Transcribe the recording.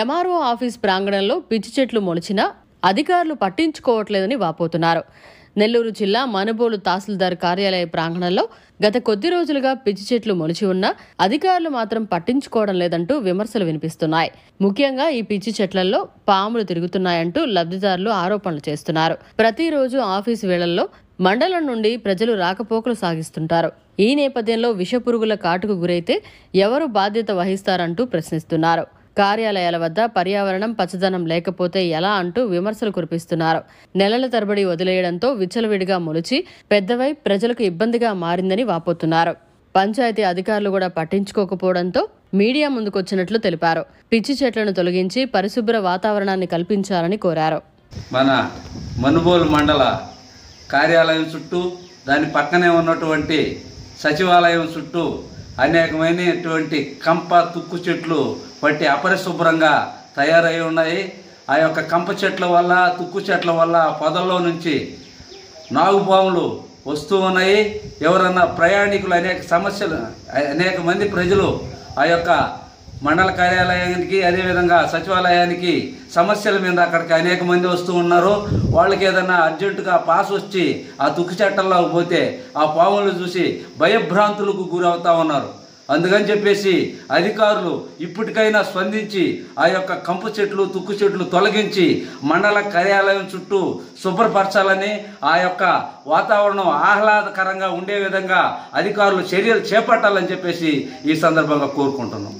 MRO office ప్రాంగణంలో పిచ్చి చెట్లు మొలిచినా అధికారులు పట్టించుకోవట్లేదని వాపోతున్నారు. నెల్లూరు జిల్లా మనుబోలు తహసీల్దార్ కార్యాలయ ప్రాంగణంలో గత కొద్ది రోజులుగా పిచ్చి చెట్లు మొలిచి ఉన్నా అధికారులు మాత్రం పట్టించుకోవడం లేదంటూ విమర్శలు వినిపిస్తున్నాయి. ముఖ్యంగా ఈ పిచ్చి చెట్లలో పాములు తిరుగుతున్నాయంటూ లబ్ధిదారులు ఆరోపణలు చేస్తున్నారు. ప్రతిరోజు ఆఫీసు వేళల్లో మండలం నుండి ప్రజలు రాకపోకలు సాగిస్తుంటారు. ఈ నేపథ్యంలో విషపురుగుల కాటుకు గురైతే ఎవరు బాధ్యత వహిస్తారంటూ ప్రశ్నిస్తున్నారు. కార్యాలయాల వద్ద పర్యావరణం పచ్చదనం లేకపోతే ఎలా అంటూ విమర్శలు కురిపిస్తున్నారు. నెలల తరబడి వదిలేయడంతో విచ్చలవిడిగా మొలిచి పెద్దవై ప్రజలకు ఇబ్బందిగా మారిందని వాపోతున్నారు. పంచాయతీ అధికారులు కూడా పట్టించుకోకపోవడంతో మీడియా ముందుకొచ్చినట్లు తెలిపారు. పిచ్చి చెట్లను తొలగించి పరిశుభ్ర వాతావరణాన్ని కల్పించాలని కోరారు. మన మనుబోలు మండల కార్యాలయం చుట్టూ దాని పక్కనే ఉన్నటువంటి సచివాలయం చుట్టూ అనేకమైనటువంటి కంప తుక్కు చెట్లు పట్టి అపరిశుభ్రంగా తయారై ఉన్నాయి. ఆ యొక్క కంప చెట్ల వల్ల తుక్కు చెట్ల వల్ల పొదల్లో నుంచి నాగుపాములు వస్తూ ఉన్నాయి. ఎవరన్నా ప్రయాణికులు అనేక మంది ప్రజలు ఆ యొక్క మండల కార్యాలయానికి అదేవిధంగా సచివాలయానికి సమస్యల మీద అక్కడికి అనేక మంది వస్తూ ఉన్నారు. వాళ్ళకి ఏదైనా అర్జెంటుగా పాస్ వచ్చి ఆ తుక్కు చెట్టల్లోకి పోతే ఆ పాములు చూసి భయభ్రాంతులకు గురవుతూ ఉన్నారు. అందుకని చెప్పేసి అధికారులు ఇప్పటికైనా స్పందించి ఆ యొక్క కంపు చెట్లు తుక్కు చెట్లు తొలగించి మండల కార్యాలయం చుట్టూ శుభ్రపరచాలని, ఆ యొక్క వాతావరణం ఆహ్లాదకరంగా ఉండే విధంగా అధికారులు చర్యలు చేపట్టాలని చెప్పేసి ఈ సందర్భంగా కోరుకుంటున్నాం.